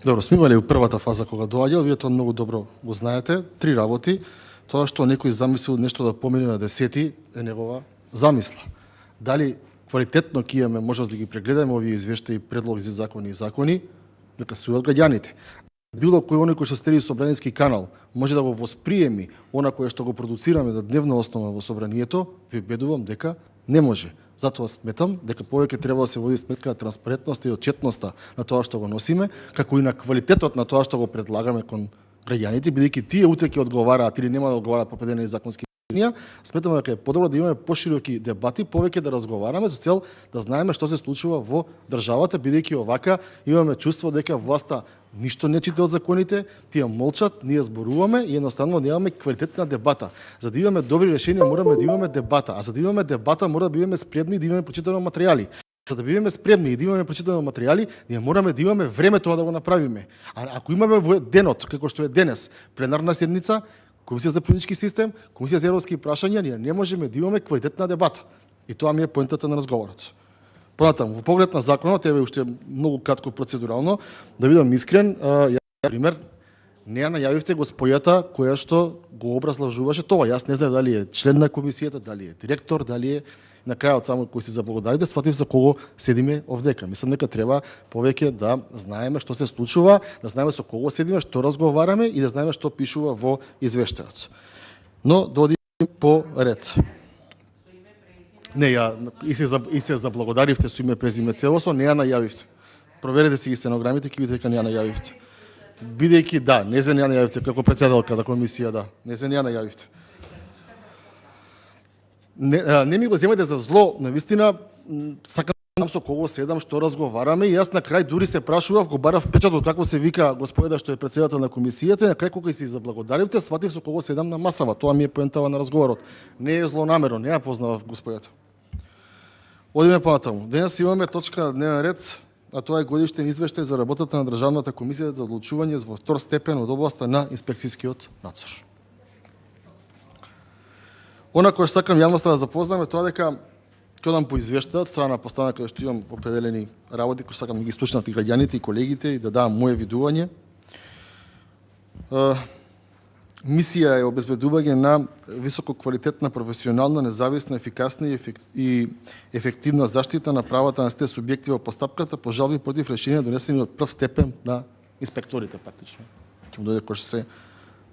Добро, сме имали првата фаза кога доаѓа, вие тоа многу добро го знаете, 3 работи. Тоа што некој замислил нешто да помине на 10 е негова замисла. Дали квалитетно ќе имаме можност да ги прегледаме овие извештаи, предлози за закони и закони, нека судат граѓаните. Било кој оној кој што следи собраниски канал може да го восприеми она кое што го продуцираме на дневна основа во собранието, ви бедувам дека не може. Затоа сметам дека повеќе треба да се води сметка на транспарентноста и отчетноста на тоа што го носиме, како и на квалитетот на тоа што го предлагаме кон граѓаните, бидејќи тие утре ќе одговараат или нема да одговараат по определени законски решенија. Сметам дека е подобро да имаме пошироки дебати, повеќе да разговараме со цел да знаеме што се случува во државата, бидејќи овака имаме чувство дека власта ништо не чита од законите, тие молчат, ние зборуваме и едноставно немаме квалитетна дебата. За да имаме добри решенија мораме да имаме дебата, а за да имаме дебата мора да бидеме спремни да имаме прочитано материјали. За да бидеме спремни и да имаме прочитано материјали, ние мораме да имаме време тоа да го направиме. А ако имаме денот, како што е денес, пленарна седница, Комисија за политички систем, Комисија за европски прашања, ние не можеме да имаме квалитетна дебата. И тоа ми е поентата на разговорот. Понатаму, во поглед на законот, еве уште многу кратко процедурално, да бидам искрен, ја пример, не ја најавивте госпојата која што го образложуваше тоа. Јас не знам дали е член на комисијата, дали е директор, дали е на крајот само кој се заблагодарите, сватив за кого седиме овдека. Мислам дека треба повеќе да знаеме што се случува, да знаеме со кого седиме, што разговараме и да знаеме што пишува во извештајот. Но додиме по ред. Не, ја и се заблагодаривте со име презиме целосно, не ја најавивте. Проверете си ги стенограмите, ќе видите дека не ја најавивте. Бидејќи да, не се не ја најавивте како претседателка на комисија, да, не се не ја најавивте. Не ми го земете за зло, навистина сакам со кого седам, што разговараме и јас на крај дури се прашував, го барав печатот како се вика господа што е претседател на комисијата, и на крај кога си заблагодаривте, сватив со кого седам на масава. Тоа ми е поентава на разговорот. Не е злонамерно, не ја познавав господјата. Одиме понатаму. Денес имаме точка на дневен ред, а тоа е годишен извештај за работата на Државната комисија за одлучување во втор степен од областа на инспекцијскиот надзор. Она кој сакам јавноста да запознаме тоа дека ќе одам по извештајот страна постана каде што имам определени работи кои сакам да ги слушнат и граѓаните и колегите и да дадам моје видување. Мисија е обезбедување на висококвалитетна, професионална, независна, ефикасна и ефективна заштита на правата на сите субјекти во постапката по жалби против решенија донесени од прв степен на инспекторите практично. Ќе дојде кој се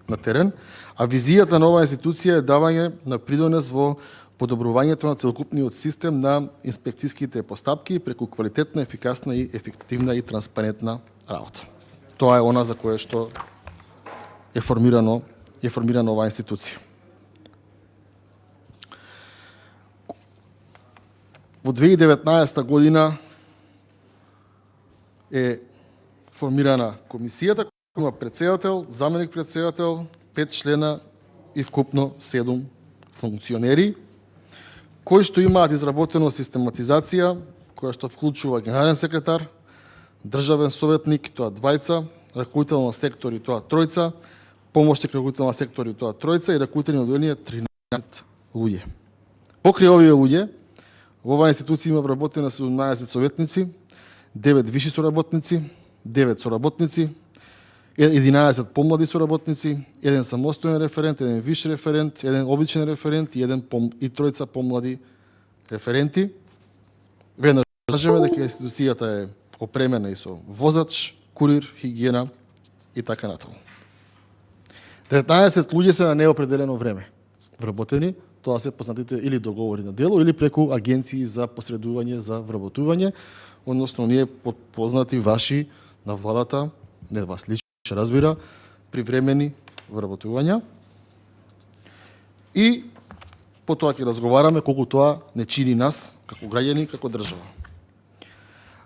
на терен, а визијата на оваа институција е давање на придонес во подобрувањето на целокупниот систем на инспекцијските постапки преку квалитетна, ефикасна и ефективна и транспарентна работа. Тоа е она за кое што е формирана оваа институција. Во 2019 година е формирана комисијата, има претседател, заменик претседател, 5 члена и вкупно 7 функционери, кои што имаат изработено систематизација, која што вклучува генерален секретар, државен советник, тоа 2, раководител на сектори, тоа 3, помошник раководител на сектори, тоа 3 и раководители на одделение 13 луѓе. Покрај овие луѓе, во оваа институција има вработено 17 советници, 9 виши соработници, 9 соработници, 11 помлади соработници, 1 самостоен референт, 1 виш референт, 1 обичен референт и 3 помлади референти. Веднаш кажеме дека институцијата е опремена и со возач, курир, хигиена и така натаму. 19 луѓе се на неопределено време вработени, тоа се познатите или договори на дело или преку агенции за посредување за вработување, односно ние познати ваши на владата, не вас лично разбира, привремени вработувања. И потоа ќе разговараме колку тоа не чини нас како граѓани, како држава.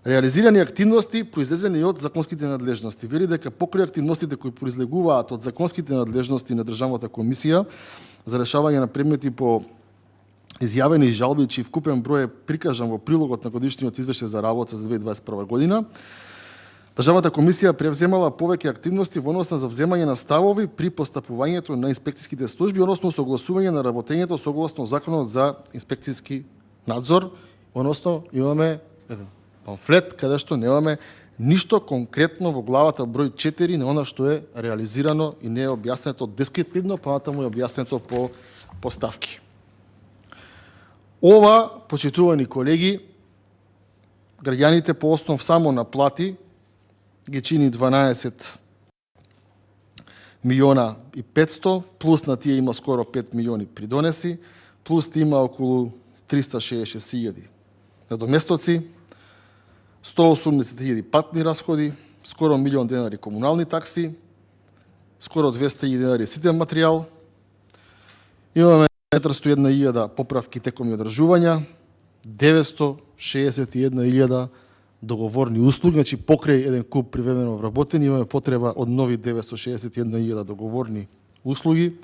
Реализирани активности произлезени од законските надлежности. Вели дека покрај активностите кои произлегуваат од законските надлежности на Државната комисија за решавање на предмети по изјавени жалби, чиј вкупен број е прикажан во прилогот на годишниот извештај за работа за 2021 година, Државната комисија превземала повеќе активности во однос на завземање на ставови при постапувањето на инспекцијските служби, односно согласување на работењето согласно Законот за инспекцијски надзор, односно имаме еден памфлет каде што немаме ништо конкретно во главата број 4 на она што е реализирано и не е објаснето дескриптивно, понатаму е објаснето по поставки. Ова, почитувани колеги, граѓаните по основ само на плати ги чини 12 милиона и 500, плюс на тие има скоро 5 милиони придонеси, плюс има околу 366.000 надоместоци, 180.000 патни расходи, скоро милион денари комунални такси, скоро 200.000 денари ситен материјал, имаме 401.000 поправки теком одржувања, 961.000 договорни услуги, значи покрај еден куп привремено вработени имаме потреба од нови 961.000 договорни услуги,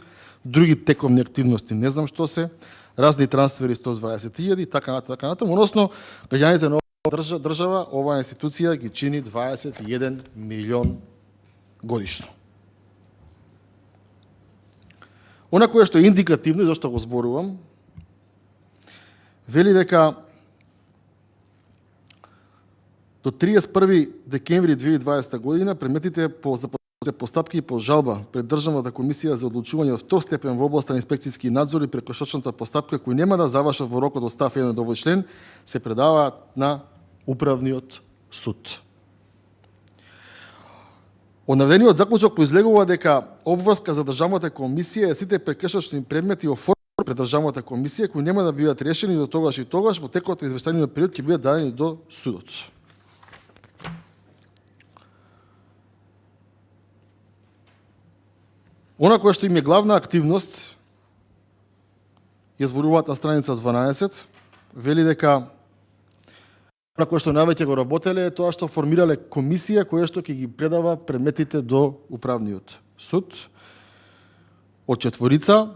други текомни активности не знам што се, разни трансфери 120.000 така натаму, односно граѓаните на држава, оваа институција ги чини 21 милион годишно. Она кое што е индикативно и зашто го зборувам, вели дека до 31 декември 2020 година предметите по започнатите постапки по жалба пред Државната комисија за одлучување од втор степен во областа на инспекцијски надзор и прекошочната постапка кои нема да завршат во рокот од став 1 до овој член се предаваат на Управниот суд. Од наведениот заклучок произлегува дека обврска за Државната комисија е сите прекошочни предмети оформени пред Државната комисија кои нема да бидат решени до тогаш и тогаш во текот на извештајниот период ќе бидат дадени до судот. Она која што им е главна активност, ја зборуваат на страница 12, вели дека она која што највеќе го работеле е тоа што формирале комисија која што ќе ги предава предметите до Управниот суд од 4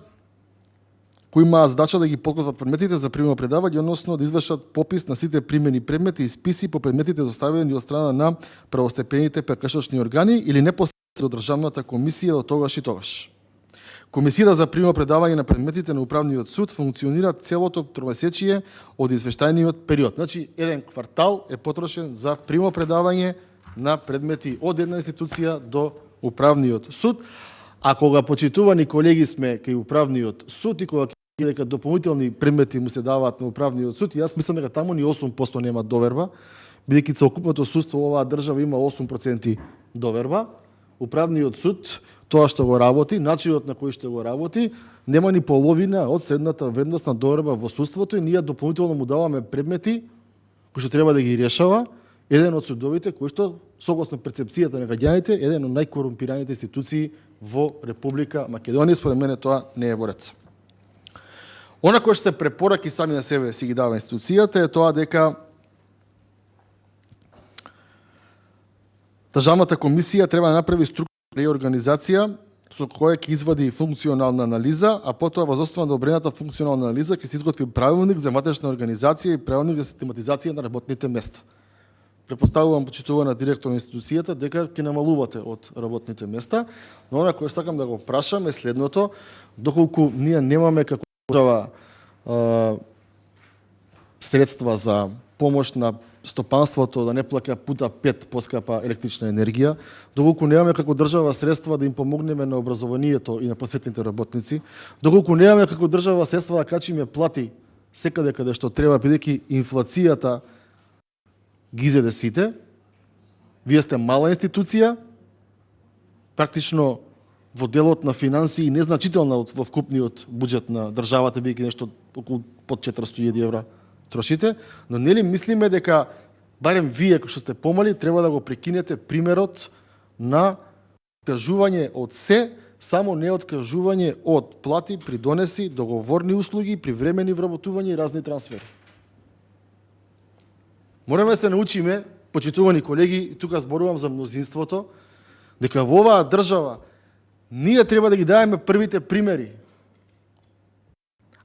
кои имаат задача да ги подготват предметите за примено предавање, односно да извршат попис на сите примени предмети и списи по предметите доставени од страна на правостепените прекршочни органи или непосредно од Државната комисија до тогаш и тогаш. Комисијата за примено предавање на предметите на Управниот суд функционира целото тромесечие од извештајниот период. Значи, еден квартал е потрошен за примено предавање на предмети од една институција до Управниот суд, а кога почитувани колеги сме кај Управниот суд и кога дека дополнителни предмети му се даваат на Управниот суд, јас мислам дека таму ни 8% нема доверба, бидејќи целокупното судство во оваа држава има 8% доверба. Управниот суд, тоа што го работи, начинот на кој што го работи, нема ни половина од средната вредност на доверба во судството и ние дополнително му даваме предмети кои што треба да ги решава еден од судовите кои што согласно перцепцијата на граѓаните еден од најкорумпираните институции во Република Македонија. Според мене тоа не е во ред. Она кој што се препораки сами на себе си ги дава институцијата е тоа дека Државната комисија треба да направи структурна реорганизација со која ќе извади функционална анализа, а потоа во основа на одобрената функционална анализа ќе се изготви правилник за матрешна организација и правилник за систематизација на работните места. Претпоставувам, почитувана директор на институцијата, дека ќе намалувате од работните места, но она кое сакам да го прашам е следното: доколку ние немаме како држава средства за помош на стопанството да не плаќа пута 5 поскапа електрична енергија, доколку немаме како држава средства да им помогнеме на образованието и на просветните работници, доколку немаме како држава средства да качиме плати секаде каде што треба, бидејќи инфлацијата ги зеде сите, вие сте мала институција, практично во делот на финансии незначителна во вкупниот буџет на државата, бидејќи нешто околу под 400.000 евра трошите, но нели мислиме дека барем вие кои што сте помали треба да го прекинете примерот на откажување од се, само не откажување од плати, придонеси, договорни услуги, привремени вработувања и разни трансфери. Мораме да се научиме, почитувани колеги, и тука зборувам за мнозинството, дека во оваа држава ние треба да ги даваме првите примери.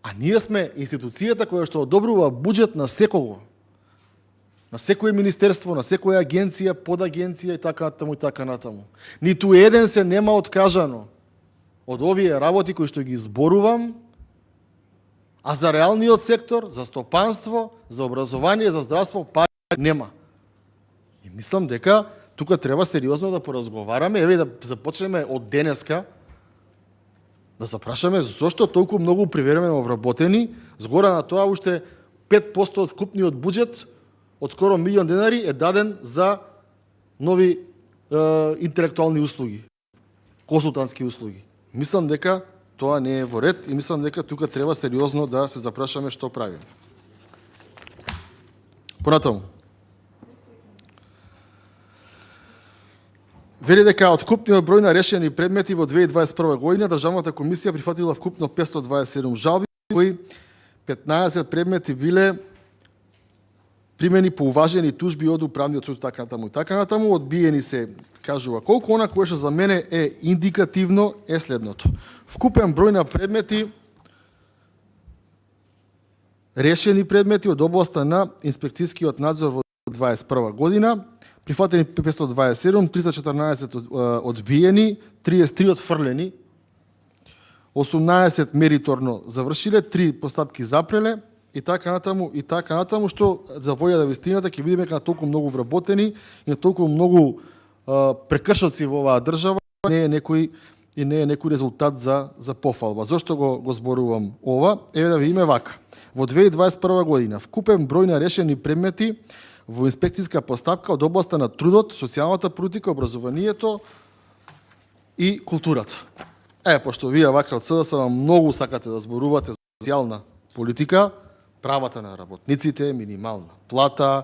А ние сме институцијата која што одобрува буџет на секого. На секој министерство, на секоја агенција, подагенција и така натаму и така натаму. Ниту еден се нема откажано од овие работи кои што ги зборувам, а за реалниот сектор, за стопанство, за образование, за здравство, пари нема. И мислам дека тука треба сериозно да поразговараме, еве да започнеме од денеска да запрашаме зошто толку многу привремено обработени, згора на тоа уште 5% од вкупниот буџет од скоро милион денари е даден за нови интелектуални услуги, консултантски услуги. Мислам дека тоа не е во ред и мислам дека тука треба сериозно да се запрашаме што правиме. Понатаму. Вели дека од вкупниот број на решени предмети во 2021 година Државната комисија прифатила вкупно 527 жалби, кои 15 предмети биле примени по уважени тужби од управниот суд, така натаму, одбиени се, кажува колку, она кое што за мене е индикативно е следното. Вкупен број на предмети, решени предмети од областа на инспекцијскиот надзор во 2021 година, прифатени 527, 314 одбиени, 33 отфрлени, 18 мериторно завршиле, 3 постапки запреле и така натаму, што за волја да вистината ќе видиме дека толку многу вработени и на толку многу прекршоци во оваа држава не е некој резултат за пофалба. Зошто го зборувам ова? Еве да видиме вака. Во 2021 година вкупен број на решени предмети во инспекцијска постапка од областа на трудот, социјалната политика, образованието и културата. Пошто вие вака од СДС многу сакате да зборувате за социјална политика, правата на работниците, минимална плата,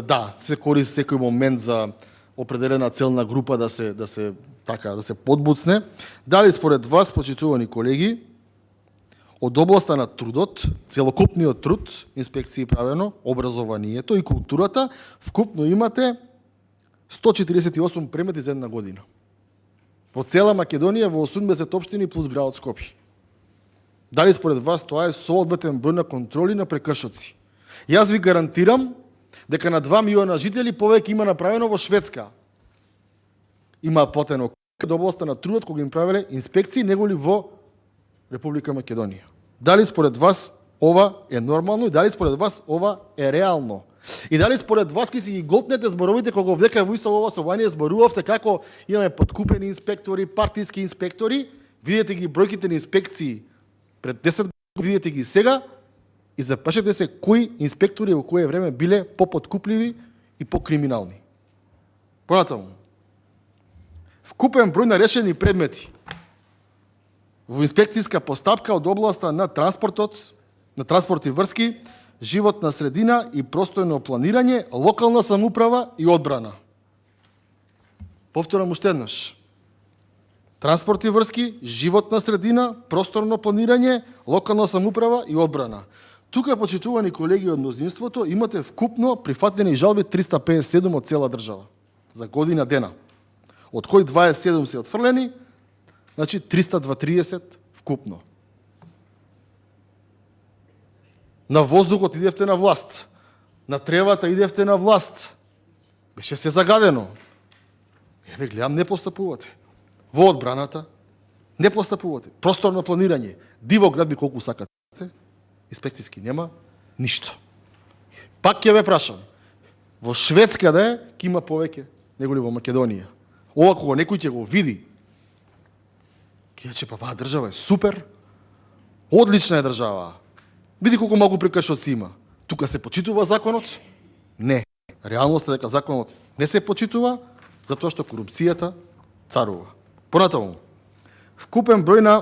да, се користи секој момент за определена целна група да се подбуцне. Дали според вас, почитувани колеги, од областа на трудот, целокупниот труд, инспекции правено, образованието и културата, вкупно имате 148 предмети за една година. Во цела Македонија во 80 општини плюс градот Скопје. Дали според вас тоа е соодветен број на контроли на прекршоци? Јас ви гарантирам дека на 2 милиона жители повеќе има направено во Шведска. Има платено од областа на трудот кога им правеле инспекции, неголи во Република Македонија. Дали според вас ова е нормално и дали според вас ова е реално? И дали според вас ќе си ги голтнете зборовите кога вдека во исто ова собрание зборувавте како имаме подкупени инспектори, партиски инспектори, видите ги бројките на инспекции пред 10 години, видите ги сега и запашете се кои инспектори во кое време биле попоткупливи и покриминални. Понатаму. Вкупен број на решени предмети во инспекцијска постапка од областа на транспортот, на транспорт и врски, животна средина и просторно планирање, локална самоуправа и одбрана. Повторам уште еднаш. Транспорт и врски, животна средина, просторно планирање, локална самоуправа и одбрана. Тука, почитувани колеги од мнозинството, имате вкупно прифатени жалби 357 од цела држава за година дена, од кои 27 се отфрлени, значи 330 вкупно. На воздухот идевте на власт, на тревата идевте на власт. Беше се загадено. Еве гледам, не постапувате. Во одбраната не постапувате. Просторно планирање, диво градби колку сакате, инспекцијски нема ништо. Пак ќе ве прашам, во Шведска да е, ќе има повеќе неголи во Македонија. Ова кога некој ќе го види, ќе рече, па оваа држава е супер, одлична е држава. Види колку многу прекршоци има. Тука се почитува законот? Не. Реалноста е дека законот не се почитува, затоа што корупцијата царува. Понатаму, вкупен број на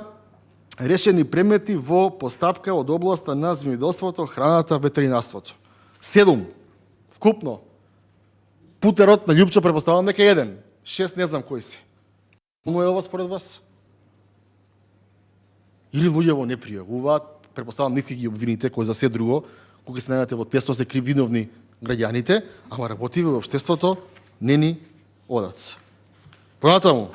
решени предмети во постапка од областа на земјоделството, храната, ветеринарството. 7. Вкупно. Путерот на Љупчо претпоставам дека 1. 6 не знам кои се. Но е ова според вас? Или луѓето не пријавуваат, претпоставам нитки ги обвините, кои за се друго, кога се најдете во тесто се кривиновни граѓаните, ама работиве во општеството не ни одат. Понатаму,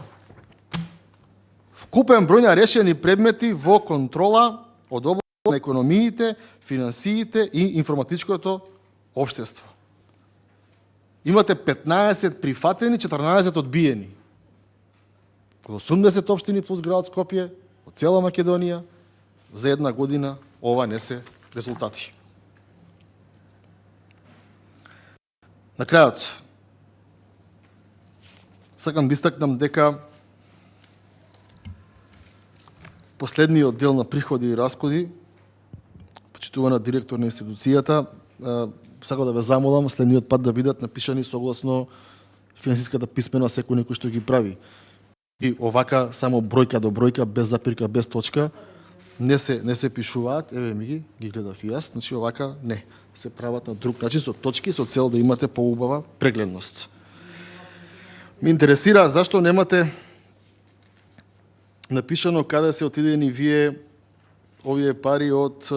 вкупен број на решени предмети во контрола од област на економиите, финансиите и информатичкото општество. Имате 15 прифатени, 14 одбиени. Од 80 општини плюс градот Скопје, од цела Македонија, за една година ова не се резултати. На крајот, сакам да истакнам дека последниот дел на приходи и расходи, почитувана директор на институцијата, сакам да ве замолам следниот пат да бидат напишани согласно финансиската писменост секој некој што ги прави. И овака само бројка до бројка, без запирка, без точка, не се пишуваат, еве ми ги гледав и јас, значи овака не, се прават на друг начин со точки со цел да имате поубава прегледност. Ме интересира зашто немате напишано каде се отидени овие пари од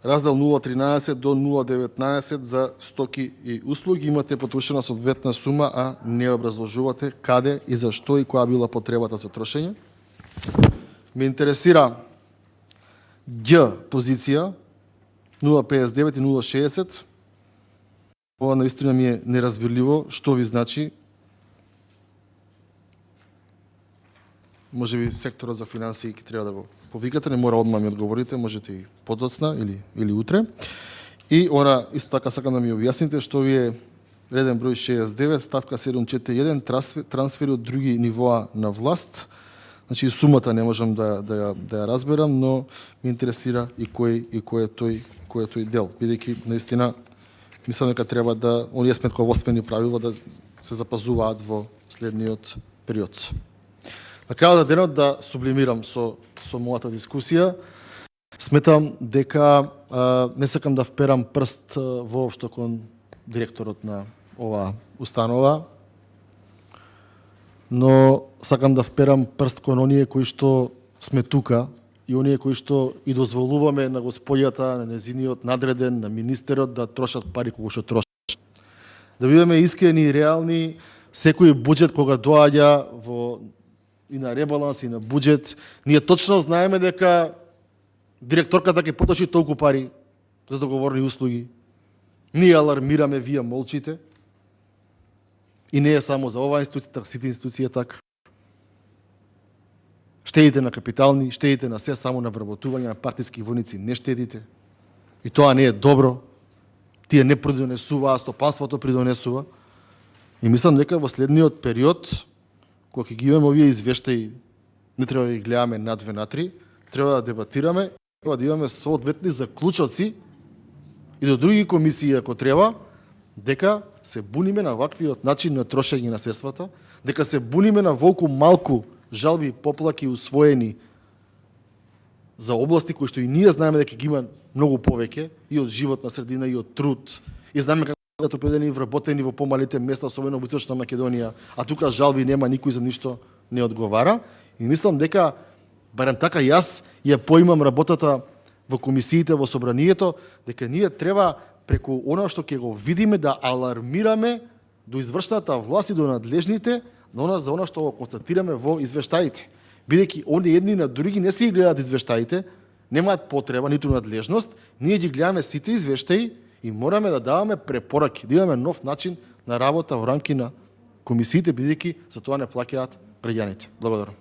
раздел 0.13 до 0.19 за стоки и услуги. Имате потрошена соодветна сума, а не образложувате каде и зашто и која била потребата за трошење. Ме интересира Г позиција 0.59 и 0.60. Ова наистина ми е неразбирливо. Што ви значи? Може би секторот за финансии ќе треба да го повикате, не мора одма ми одговорите, можете и подоцна или утре. И она исто така сакам да ми објасните што ви е реден број 69, ставка 741, трансфери од други нивоа на власт. Значи сумата не можам да ја разберам, но ме интересира и кој е тој дел, бидејќи наистина мислам дека треба да оние сметководствени правила да се запазуваат во следниот период. На крајот на денот да сублимирам со мојата дискусија. Сметам дека не сакам да вперам прст воопшто кон директорот на оваа установа, но сакам да вперам прст кон оние кои што сме тука и оние кои што и дозволуваме на господјата, на незиниот надреден, на министерот да трошат пари кога што трошат. Да бидеме искрени и реални, секој буџет кога доаѓа и на ребаланс, и на буџет, ние точно знаеме дека директорката ќе поточи толку пари за договорни услуги. Ние алармираме, вие молчите. И не е само за оваа институција, сите институции е така. Штедите на капитални, штедите на се, само на вработување на партиски војници не штедите. И тоа не е добро. Тие не придонесуваат, стопанството придонесува. И мислам дека во следниот период, кога ќе ги имаме овие извештаи, не треба да ги гледаме на 2 на 3, треба да дебатираме, треба да имаме соодветни заклучоци и до други комисии ако треба, дека се буниме на ваквиот начин на трошење на средствата, дека се буниме на волку малку жалби и поплаки усвоени за области кои што и ние знаеме дека ги има многу повеќе и од животна средина и од труд. И знаеме како отопедени и вработени во помалите места, особено во Источна Македонија, а тука жалби нема, никој за ништо не одговара. И мислам дека, барем така јас ја поимам работата во комисиите, во собранието, дека ние треба преку оно што ќе го видиме да алармираме до извршната власт и до надлежните за оно што го констатираме во извештаите. Бидејќи они едни на други не се гледаат извештаите, немаат потреба ниту надлежност, ние ги гледаме сите извештаи и мораме да даваме препораки, да имаме нов начин на работа во рамки на комисиите, бидејќи за тоа не плаќаат граѓаните. Благодарам.